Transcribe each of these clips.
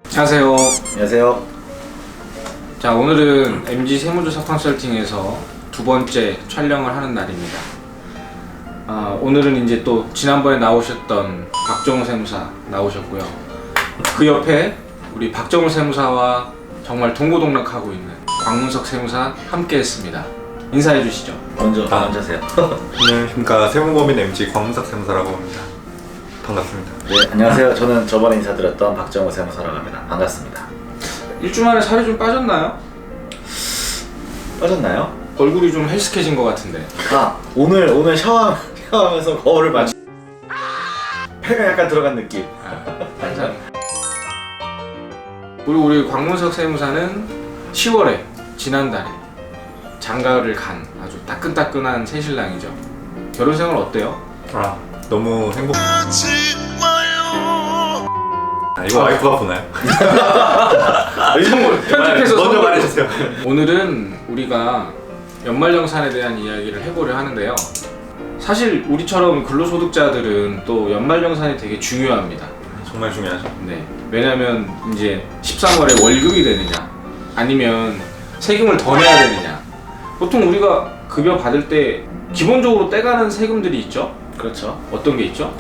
안녕하세요. 안녕하세요. 자, 오늘은 MG 세무조사 컨설팅에서 두 번째 촬영을 하는 날입니다. 오늘은 이제 또 지난번에 나오셨던 박정우 세무사 나오셨고요. 그 옆에 우리 박정우 세무사와 정말 동고동락하고 있는 광문석 세무사 함께 했습니다. 인사해 주시죠. 먼저 하세요. 안녕하십니까. 세무법인 MG 광문석 세무사라고 합니다. 반갑습니다. 네, 안녕하세요. 저는 저번에 인사드렸던 박정우 세무사라고 합니다. 반갑습니다. 일주 만에 살이 좀 빠졌나요? 빠졌나요? 얼굴이 좀 헬스케진 것 같은데. 오늘 샤워하면서 거울을 맞 폐가 약간 들어간 느낌. 항상. 그리고 우리 광문석 세무사는 10월에 지난달에 장가를 간 아주 따끈따끈한 새신랑이죠. 결혼 생활 어때요? 너무 행복. 이거 와이프가 보나요? 편집해서 먼저 말해주세요. 오늘은 우리가 연말정산에 대한 이야기를 해보려 하는데요. 사실 우리처럼 근로소득자들은 또 연말정산이 되게 중요합니다. 정말 중요하죠. 네. 왜냐면 이제 13월에 월급이 되느냐 아니면 세금을 더 내야 되느냐. 보통 우리가 급여 받을 때 기본적으로 떼가는 세금들이 있죠. 그렇죠. 어떤 게 있죠?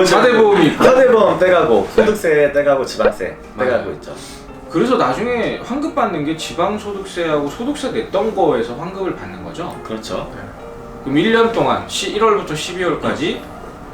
사대보험이 있고, 사대보험 떼가고 소득세 떼가고 지방세 떼가고 있죠. 그래서 나중에 환급 받는 게 지방소득세하고 소득세 냈던 거에서 환급을 받는 거죠. 그렇죠. 그럼 1년 동안 1월부터 12월까지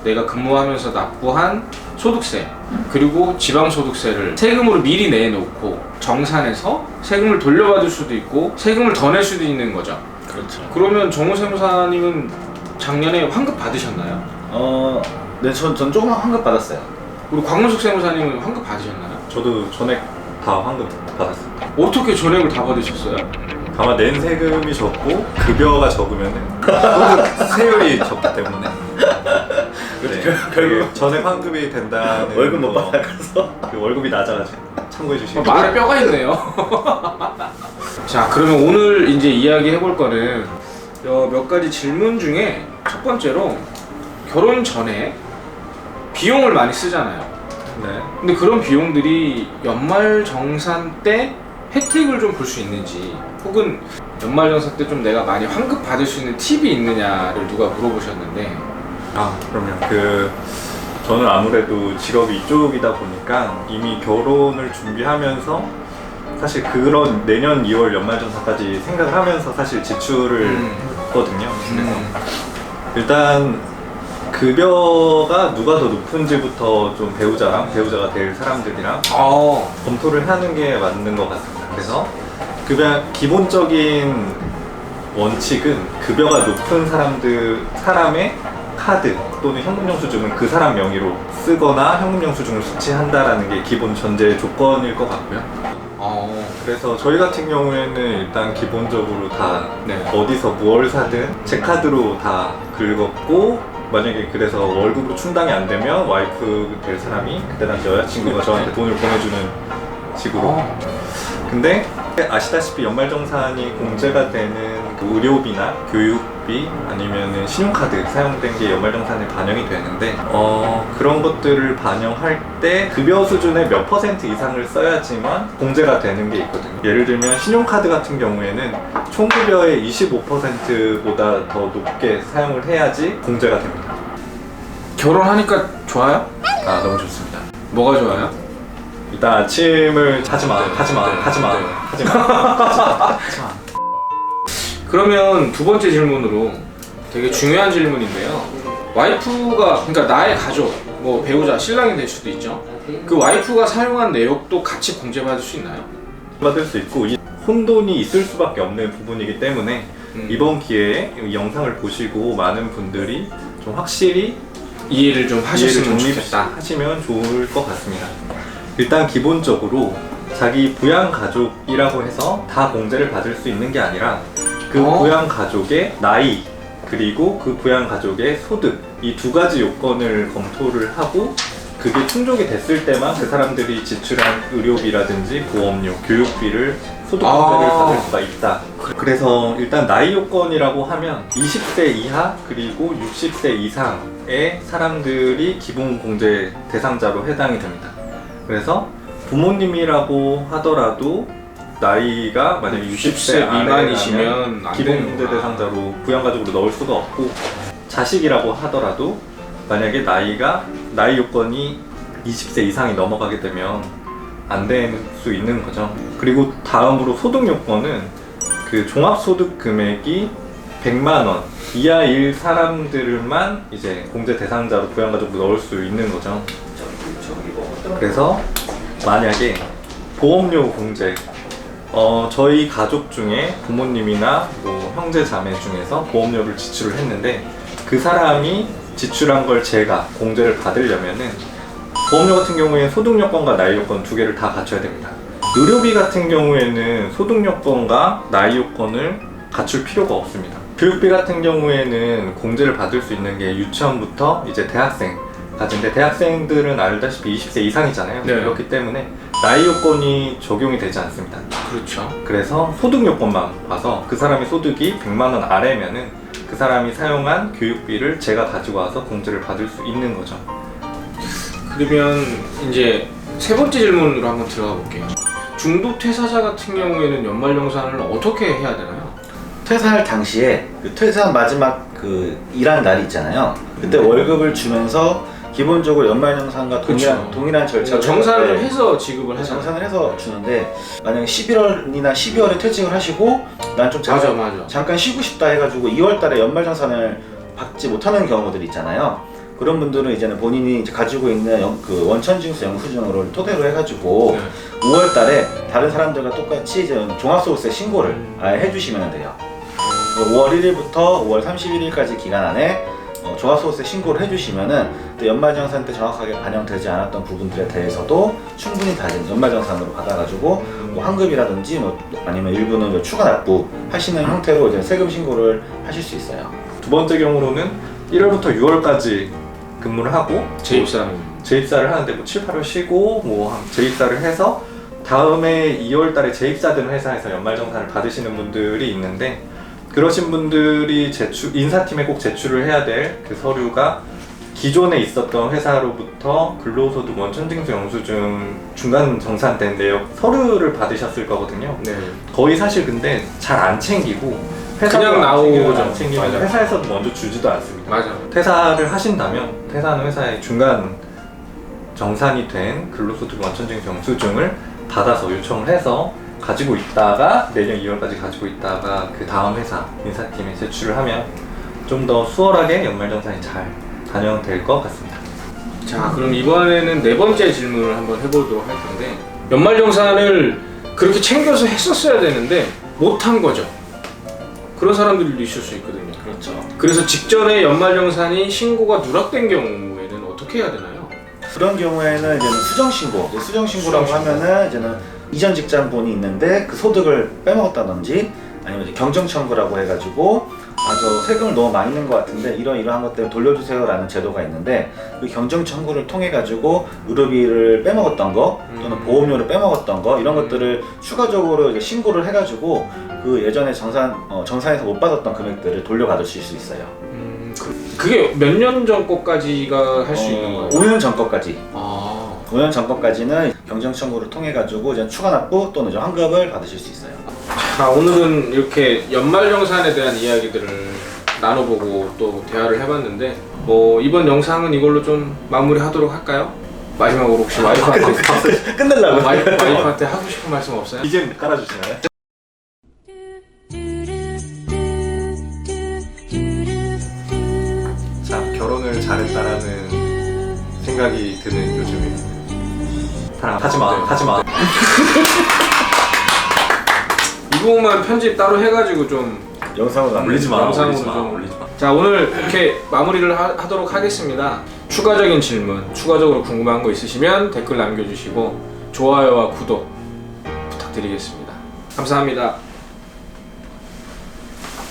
내가 근무하면서 납부한 소득세 그리고 지방소득세를 세금으로 미리 내놓고 정산해서 세금을 돌려받을 수도 있고 세금을 더 낼 수도 있는 거죠. 그렇죠. 그러면 정우 세무사님은 작년에 환급 받으셨나요? 네, 전 조금 환급 받았어요. 그리고 광문석 세무사님은 환급 받으셨나요? 저도 전액 다 환급 받았습니다. 어떻게 전액을 다 받으셨어요? 다만 낸 세금이 적고 급여가 적으면 소득세율이 적기 때문에 결국 전액 환급이 된다는 월급 못 거, 받아가서 그 월급이 낮아가지고 참고해 주시면 말에 뼈가 있네요. 자, 그러면 오늘 이제 이야기 해볼 거는 몇 가지 질문 중에 첫 번째로 결혼 전에 비용을 많이 쓰잖아요. 네. 근데 그런 비용들이 연말정산 때 혜택을 좀 볼 수 있는지 혹은 연말정산 때 좀 내가 많이 환급 받을 수 있는 팁이 있느냐를 누가 물어보셨는데 그럼요. 저는 아무래도 직업이 이쪽이다 보니까 이미 결혼을 준비하면서 사실 그런 내년 2월 연말정산까지 생각을 하면서 사실 지출을 했거든요. 그래서 일단 급여가 누가 더 높은지부터 좀 배우자가 될 사람들이랑 검토를 하는 게 맞는 것 같습니다. 그래서 기본적인 원칙은 급여가 높은 사람의 카드 또는 현금영수증은 그 사람 명의로 쓰거나 현금영수증을 수취한다라는 게 기본 전제 조건일 것 같고요. 그래서 저희 같은 경우에는 일단 기본적으로 다 어디서 무얼 사든 제 카드로 다 긁었고, 만약에 그래서 월급으로 충당이 안 되면 와이프 될 사람이 그때 당시 여자친구가 저한테 돈을 보내주는 식으로. 근데 아시다시피 연말정산이 공제가 되는 그 의료비나 교육비 아니면 신용카드 사용된 게 연말정산에 반영이 되는데 그런 것들을 반영할 때 급여 수준의 몇 퍼센트 이상을 써야지만 공제가 되는 게 있거든요. 예를 들면 신용카드 같은 경우에는 총급여의 25%보다 더 높게 사용을 해야지 공제가 됩니다. 결혼하니까 좋아요? 너무 좋습니다. 뭐가 좋아요? 일단 아침을 하지마. 그러면 두 번째 질문으로 되게 중요한 질문인데요. 와이프가, 그러니까 나의 가족, 뭐 배우자, 신랑이 될 수도 있죠. 그 와이프가 사용한 내역도 같이 공제받을 수 있나요? 받을 수 있고 혼돈이 있을 수밖에 없는 부분이기 때문에 이번 기회에 이 영상을 보시고 많은 분들이 좀 확실히 이해를 좀 하셨으면 좋겠다. 하시면 좋을 것 같습니다. 일단 기본적으로 자기 부양 가족이라고 해서 다 공제를 받을 수 있는 게 아니라 그 부양 가족의 나이 그리고 그 부양 가족의 소득 이 두 가지 요건을 검토를 하고 그게 충족이 됐을 때만 그 사람들이 지출한 의료비라든지 보험료, 교육비를 소득 공제를 받을 수가 있다. 그래서 일단 나이 요건이라고 하면 20세 이하 그리고 60세 이상의 사람들이 기본 공제 대상자로 해당이 됩니다. 그래서 부모님이라고 하더라도 나이가 만약에 60세 미만이시면 안 기본 되는구나. 공제 대상자로 부양가족으로 넣을 수가 없고, 자식이라고 하더라도 만약에 나이 요건이 20세 이상이 넘어가게 되면 안 될 수 있는 거죠. 그리고 다음으로 소득 요건은 그 종합소득 금액이 100만 원 이하일 사람들만 이제 공제 대상자로 부양가족으로 넣을 수 있는 거죠. 그래서 만약에 보험료 공제, 저희 가족 중에 부모님이나 뭐 형제 자매 중에서 보험료를 지출을 했는데 그 사람이 지출한 걸 제가 공제를 받으려면은 보험료 같은 경우에 소득 요건과 나이 요건 두 개를 다 갖춰야 됩니다. 의료비 같은 경우에는 소득 요건과 나이 요건을 갖출 필요가 없습니다. 교육비 같은 경우에는 공제를 받을 수 있는 게 유치원부터 이제 대학생까지인데, 대학생들은 알다시피 20세 이상이잖아요. 네. 그렇기 때문에 나이 요건이 적용이 되지 않습니다. 그렇죠. 그래서 소득 요건만 봐서 그 사람의 소득이 100만 원 아래면은 그 사람이 사용한 교육비를 제가 가지고 와서 공제를 받을 수 있는 거죠. 그러면 이제 세 번째 질문으로 한번 들어가 볼게요. 중도 퇴사자 같은 경우에는 연말정산을 어떻게 해야 되나요? 퇴사할 당시에 그 퇴사한 마지막 그 일하는 날이 있잖아요. 그때 월급을 주면서 기본적으로 연말정산과 그쵸. 동일한 절차를 정산을 네, 해서 지급을 하잖아요. 정산을 해서 주는데, 만약에 11월이나 12월에 퇴직을 하시고 난 좀 맞아. 잠깐 쉬고 싶다 해가지고 2월달에 연말정산을 받지 못하는 경우들이 있잖아요. 그런 분들은 이제는 본인이 이제 가지고 있는 그 원천징수 영수증을 토대로 해가지고 네. 5월달에 다른 사람들과 똑같이 이제 종합소득세 신고를 아예 해주시면 돼요. 5월 1일부터 5월 31일까지 기간 안에 종합소득세 신고를 해주시면은 또 연말정산 때 정확하게 반영되지 않았던 부분들에 대해서도 충분히 다 연말정산으로 받아가지고 뭐 환급이라든지 뭐 아니면 일부는 뭐 추가 납부 하시는 형태로 이제 세금 신고를 하실 수 있어요. 두 번째 경우로는 1월부터 6월까지 근무를 하고 재입사를 하는데 뭐 7, 8월 쉬고 뭐 재입사를 해서 다음에 2월 달에 재입사된 회사에서 연말정산을 받으시는 분들이 있는데, 그러신 분들이 인사팀에 꼭 제출을 해야 될 그 서류가 기존에 있었던 회사로부터 근로소득 원천징수 영수증 중간 정산된 내역 서류를 받으셨을 거거든요. 네. 거의 사실 근데 잘 안 챙기고 그냥 나오죠. 안 챙기면 맞아. 회사에서도 먼저 주지도 않습니다. 맞아. 퇴사를 하신다면 퇴사하는 회사의 중간 정산이 된 근로소득 원천징수 영수증을 받아서 요청을 해서 가지고 있다가 내년 2월까지 가지고 있다가 그 다음 회사 인사팀에 제출을 하면 좀 더 수월하게 연말정산이 잘 반영될 것 같습니다. 자, 그럼 이번에는 네 번째 질문을 한번 해보도록 할 건데, 연말정산을 그렇게 챙겨서 했었어야 되는데 못한 거죠. 그런 사람들도 있을 수 있거든요. 그렇죠. 그래서 직전에 연말정산이 신고가 누락된 경우에는 어떻게 해야 되나요? 그런 경우에는 이제는 수정신고, 수정신고라고 하면은 이제는 이전 직장분이 있는데 그 소득을 빼먹었다든지 아니면 이제 경정청구라고 해가지고 저 세금을 너무 많이 낸 것 같은데 이러한 것 때문에 돌려주세요라는 제도가 있는데, 그 경정청구를 통해 가지고 의료비를 빼먹었던 거 또는 보험료를 빼먹었던 거 이런 것들을 추가적으로 이제 신고를 해가지고 그 예전에 정산에서 못 받았던 금액들을 돌려받으실 수 있어요. 그게 몇 년 전 거까지가 할 수 있는 거예요? 5년 전 거까지. 5년 전 거까지는 경정청구를 통해 가지고 이제 추가 납부 또는 이제 환급을 받으실 수 있어요. 자, 오늘은 이렇게 연말정산에 대한 이야기들을 나눠보고 또 대화를 해봤는데, 뭐 이번 영상은 이걸로 좀 마무리하도록 할까요? 마지막으로 혹시 와이프한테 끝내려고. 와이프한테 하고 싶은 말씀 없어요? 이제 깔아주시나요? 참 결혼을 잘했다라는 생각이 드는 요즘입니다. 하지마. 이 부분만 편집 따로 해가지고 좀 영상으로 올리지 마. 영상으로 올리지 마. 좀. 올리지 마. 자, 오늘 이렇게 마무리를 하도록 하겠습니다. 추가적인 질문, 추가적으로 궁금한 거 있으시면 댓글 남겨주시고 좋아요와 구독 부탁드리겠습니다. 감사합니다.